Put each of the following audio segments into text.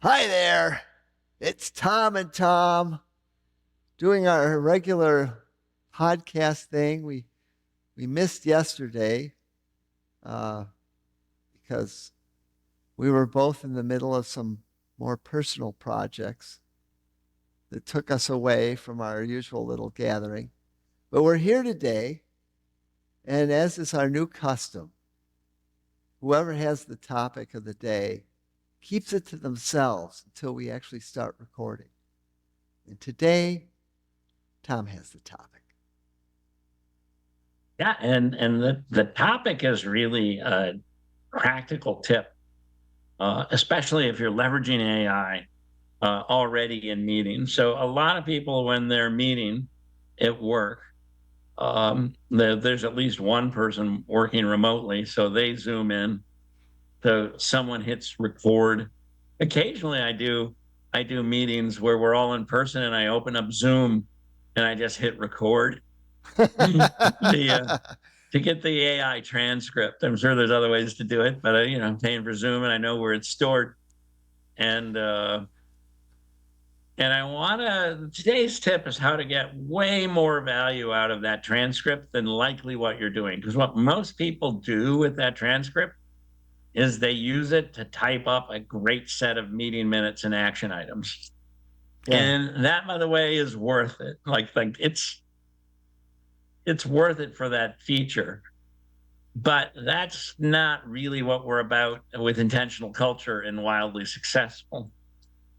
Hi there. It's Tom and Tom doing our regular podcast thing. We missed yesterday uh, because we were both in the middle of some more personal projects that took us away from our usual little gathering. But we're here today, and as is our new custom, whoever has the topic of the day keeps it to themselves until we actually start recording. And today, Tom has the topic. Yeah, and the topic is really a practical tip, especially if you're leveraging AI already in meetings. So a lot of people, when they're meeting at work, there's at least one person working remotely, so they zoom in. So someone hits record. Occasionally, I do meetings where we're all in person, and I open up Zoom, and I just hit record. the to get the AI transcript. I'm sure there's other ways to do it, but I'm paying for Zoom and I know where it's stored. And I want to. Today's tip is how to get way more value out of that transcript than likely what you're doing. Because what most people do with that transcript is they use it to type up a great set of meeting minutes and action items. Yeah. And that, by the way, is worth it. Like it's worth it for that feature. But that's not really what we're about with intentional culture and wildly successful.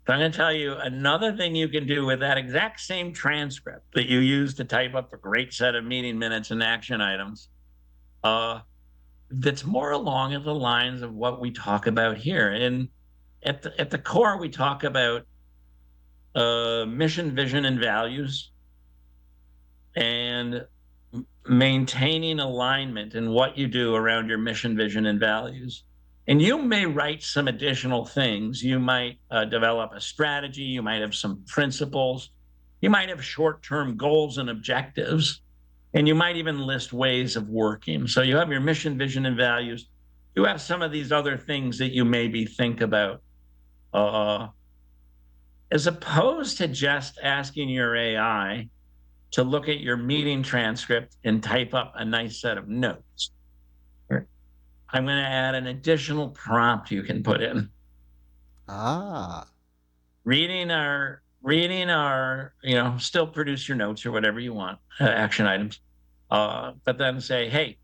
So I'm going to tell you another thing you can do with that exact same transcript that you use to type up a great set of meeting minutes and action items. Uh, that's more along the lines of what we talk about here. And at the core, we talk about mission, vision, and values, and maintaining alignment in what you do around your mission, vision, and values. And you may write some additional things. You might develop a strategy. You might have some principles. You might have short term goals and objectives. And you might even list ways of working. So you have your mission, vision, and values. You have some of these other things that you maybe think about, uh, as opposed to just asking your AI to look at your meeting transcript and type up a nice set of notes. I'm going to add an additional prompt you can put in. Ah. Reading our, still produce your notes or whatever you want, action items. But then say, hey,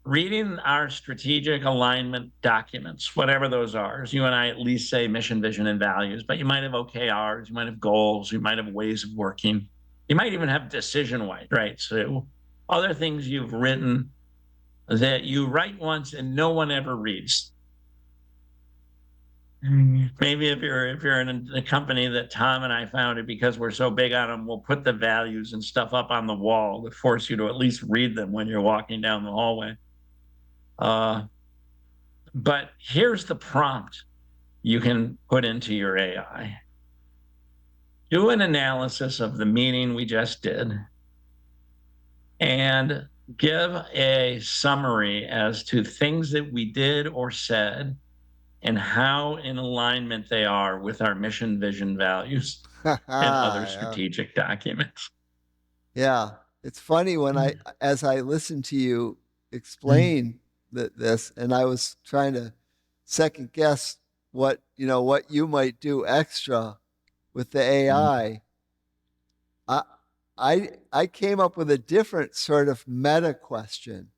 reading our strategic alignment documents, whatever those are. You and I at least say mission, vision, and values, but you might have OKRs, you might have goals, you might have ways of working. You might even have decision white, right? So other things you've written that you write once and no one ever reads. Maybe if you're in a company that Tom and I founded because we're so big on them, we'll put the values and stuff up on the wall to force you to at least read them when you're walking down the hallway. But here's the prompt you can put into your AI. Do an analysis of the meeting we just did and give a summary as to things that we did or said and how in alignment they are with our mission, vision, values, and other Yeah. strategic documents. Yeah. It's funny as I listened to you explain this, and I was trying to second guess what you might do extra with the AI. I, I came up with a different sort of meta question,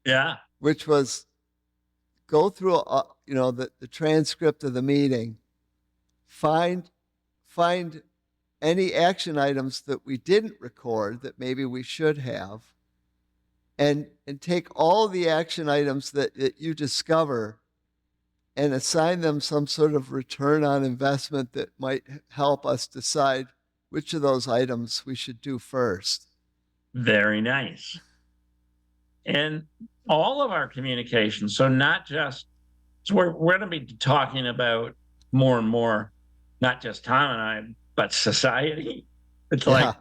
Yeah. which was go through the transcript of the meeting, find any action items that we didn't record that maybe we should have, and take all the action items that you discover and assign them some sort of return on investment that might help us decide which of those items we should do first. Very nice. And all of our communication, so not just, so we're going to be talking about more and more, not just Tom and I, but society. It's Yeah. like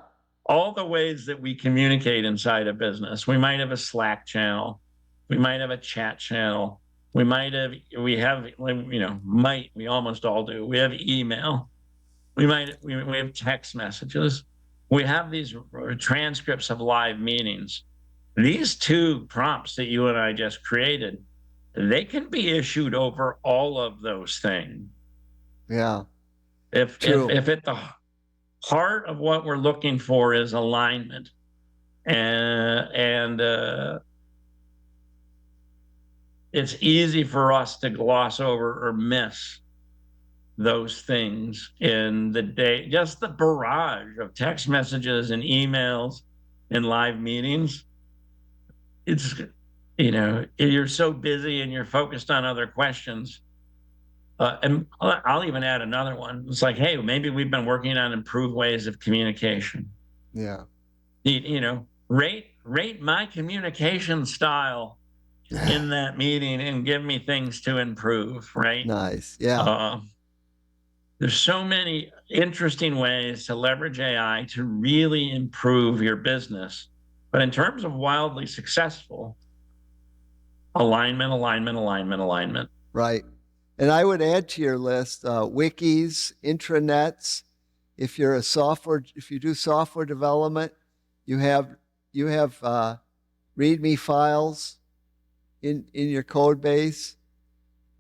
all the ways that we communicate inside a business. We might have a Slack channel, we might have a chat channel, We almost all do. We have email. We have text messages. We have these transcripts of live meetings. These two prompts that you and I just created, they can be issued over all of those things. Yeah. If True. at the heart of what we're looking for is alignment, and it's easy for us to gloss over or miss those things in the day, just the barrage of text messages and emails and live meetings. It's, you're so busy and you're focused on other questions. And I'll even add another one. It's like, hey, maybe we've been working on improved ways of communication. Yeah. Rate my communication style in that meeting and give me things to improve, right? Nice. Yeah. There's so many interesting ways to leverage AI to really improve your business. But in terms of wildly successful, alignment, alignment, alignment, alignment. Right. And I would add to your list wikis, intranets. If you do software development, you have README files in your code base.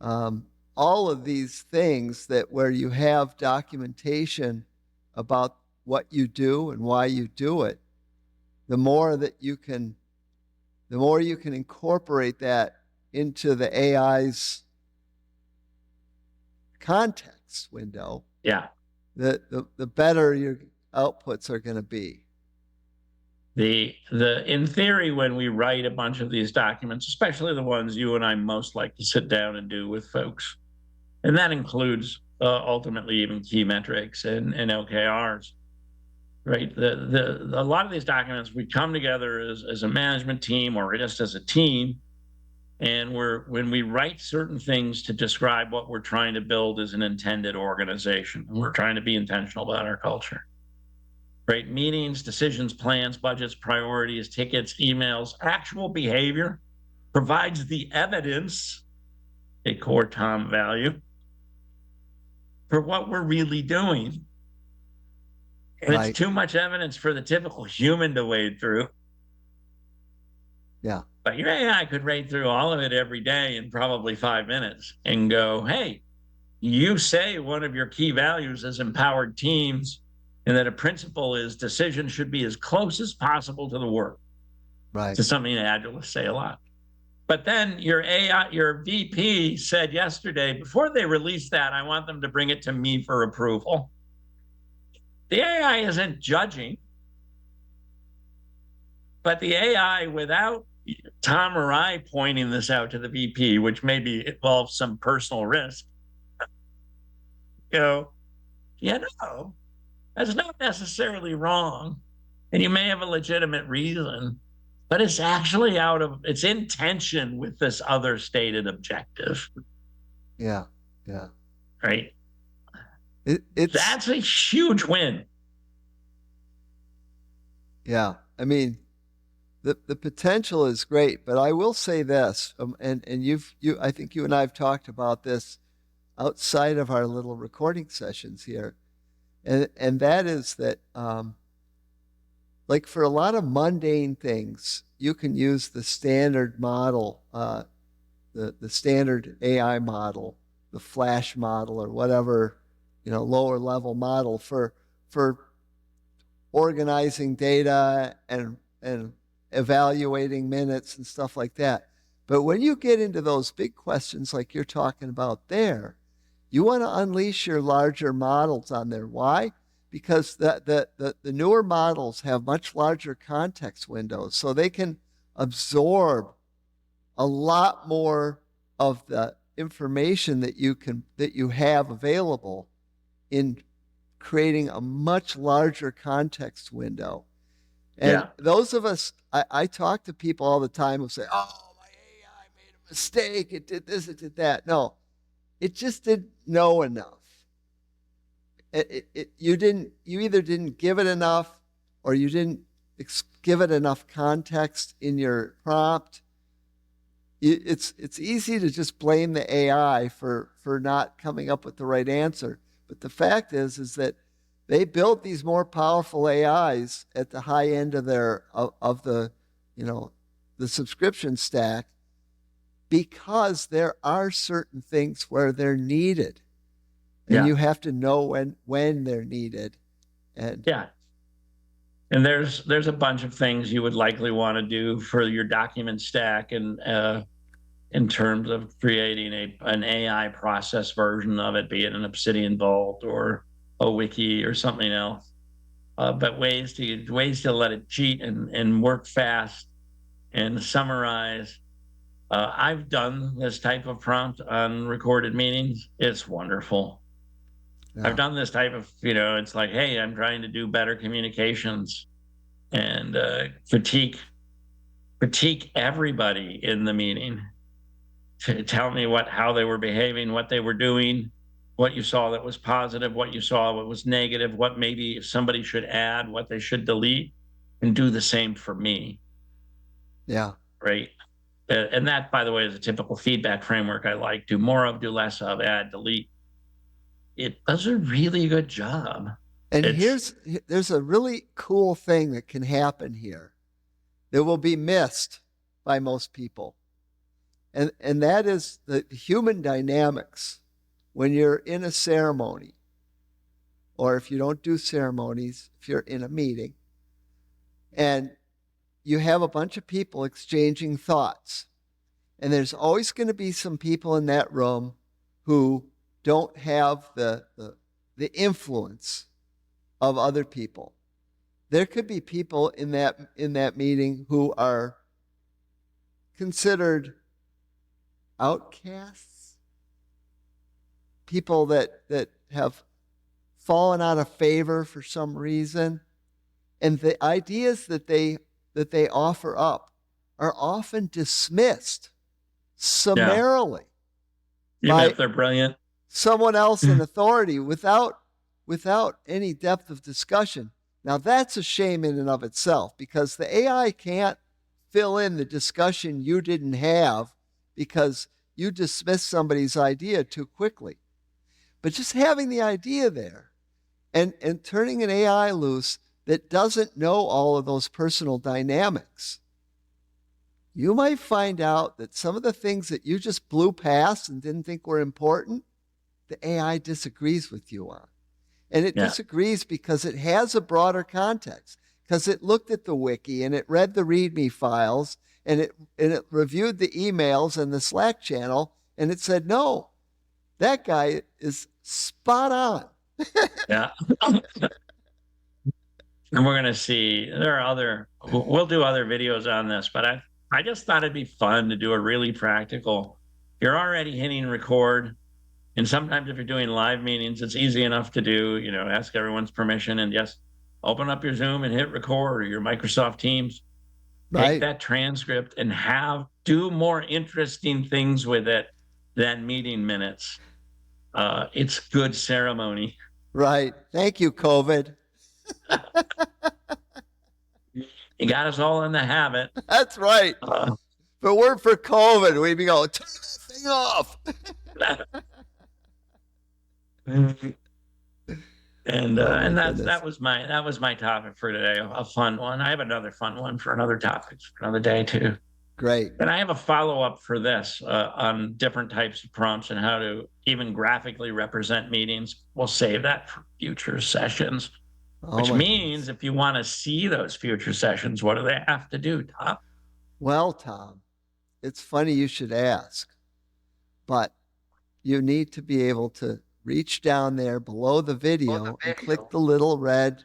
All of these things where you have documentation about what you do and why you do it, the more you can incorporate that into the AI's context window, Yeah. the better your outputs are going to be. In theory, when we write a bunch of these documents, especially the ones you and I most like to sit down and do with folks, and that includes ultimately even key metrics and OKRs, right? A lot of these documents, we come together as a management team or just as a team, and when we write certain things to describe what we're trying to build as an intended organization, and we're trying to be intentional about our culture. Right? Meetings, decisions, plans, budgets, priorities, tickets, emails, actual behavior provides the evidence, a core Tom value, for what we're really doing. And Right. it's too much evidence for the typical human to wade through. Yeah. But your AI could wade through all of it every day in probably 5 minutes and go, hey, you say one of your key values is empowered teams, and that a principle is decisions should be as close as possible to the work. Right. To something Agilists say a lot. But then your VP said yesterday, before they release that, I want them to bring it to me for approval. The AI isn't judging, but the AI, without Tom or I pointing this out to the VP, which maybe involves some personal risk, that's not necessarily wrong. And you may have a legitimate reason, but it's actually it's in tension with this other stated objective. Yeah. Yeah. Right. That's a huge win. Yeah. I mean, the potential is great, but I will say this, and I think you and I have talked about this outside of our little recording sessions here, and that is that, like for a lot of mundane things, you can use the standard model, the standard AI model, the Flash model, or whatever, lower level model for organizing data and evaluating minutes and stuff like that. But when you get into those big questions like you're talking about there, you want to unleash your larger models on there. Why? Because the newer models have much larger context windows, so they can absorb a lot more of the information that you have available in creating a much larger context window. And those of us, I talk to people all the time who say, oh, my AI made a mistake. It did this, it did that. No, it just didn't know enough. You either didn't give it enough, or you didn't give it enough context in your prompt. it's easy to just blame the AI for not coming up with the right answer. But the fact is that they built these more powerful AIs at the high end of the you know the subscription stack because there are certain things where they're needed, and Yeah. you have to know when they're needed. And Yeah. And there's a bunch of things you would likely want to do for your document stack, and in terms of creating an AI process version of it, be it an Obsidian Vault or a wiki or something else. But ways to let it cheat and work fast and summarize. I've done this type of prompt on recorded meetings. It's wonderful. I've yeah, done this type of, it's like, hey, I'm trying to do better communications and critique everybody in the meeting to tell me how they were behaving, what they were doing, what you saw that was positive, what you saw what was negative, what maybe if somebody should add, what they should delete, and do the same for me, yeah. right? And that, by the way, is a typical feedback framework I like. Do more of, do less of, add, delete. It does a really good job. And It's there's a really cool thing that can happen here that will be missed by most people. And that is the human dynamics when you're in a ceremony, or if you don't do ceremonies, if you're in a meeting, and you have a bunch of people exchanging thoughts. And there's always going to be some people in that room who don't have the influence of other people. There could be people in that meeting who are considered outcasts, people that have fallen out of favor for some reason, and the ideas that they offer up are often dismissed Yeah, summarily even by if they're brilliant. someone else in authority without any depth of discussion. Now that's a shame in and of itself, because the AI can't fill in the discussion you didn't have because you dismissed somebody's idea too quickly. But just having the idea there and turning an AI loose that doesn't know all of those personal dynamics, you might find out that some of the things that you just blew past and didn't think were important, the AI disagrees with you on. And it Yeah, disagrees because it has a broader context, because it looked at the wiki and it read the README files and it reviewed the emails and the Slack channel, and it said, no, that guy is spot on. yeah. And we're gonna see. There are We'll do other videos on this, but I just thought it'd be fun to do a really practical. You're already hitting record, and sometimes if you're doing live meetings, it's easy enough to do. Ask everyone's permission and just open up your Zoom and hit record, or your Microsoft Teams. Take Right, that transcript and do more interesting things with it than meeting minutes. It's good ceremony. right. Thank you, COVID. You got us all in the habit. That's right. Uh, If it weren't for COVID, we'd be going, turn that thing off. and Oh my that's goodness. that was my topic for today. A fun one. I have another fun one for another topic for another day too. Great. And I have a follow up for this on different types of prompts and how to even graphically represent meetings. We'll save that for future sessions. Oh Which my goodness. means if you want to see those future sessions, what do they have to do, Tom? Well, Tom, it's funny you should ask, but you need to be able to reach down there below the video and click the little red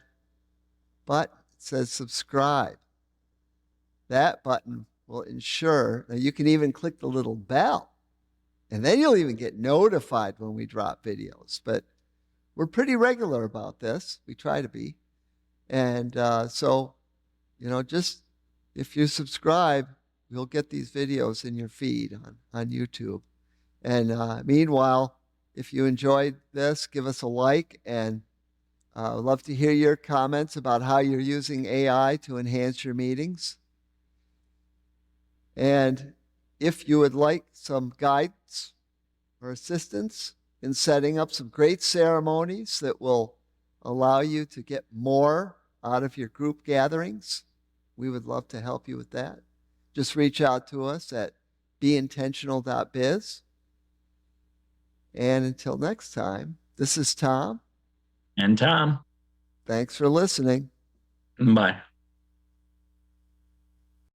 button that says subscribe. That button will ensure, now you can even click the little bell, and then you'll even get notified when we drop videos. But we're pretty regular about this. We try to be. And so, just if you subscribe, you'll get these videos in your feed on YouTube. And meanwhile, if you enjoyed this, give us a like, and I'd love to hear your comments about how you're using AI to enhance your meetings. And if you would like some guidance or assistance in setting up some great ceremonies that will allow you to get more out of your group gatherings, we would love to help you with that. Just reach out to us at beintentional.biz. And until next time, this is Tom. And Tom. Thanks for listening. Bye.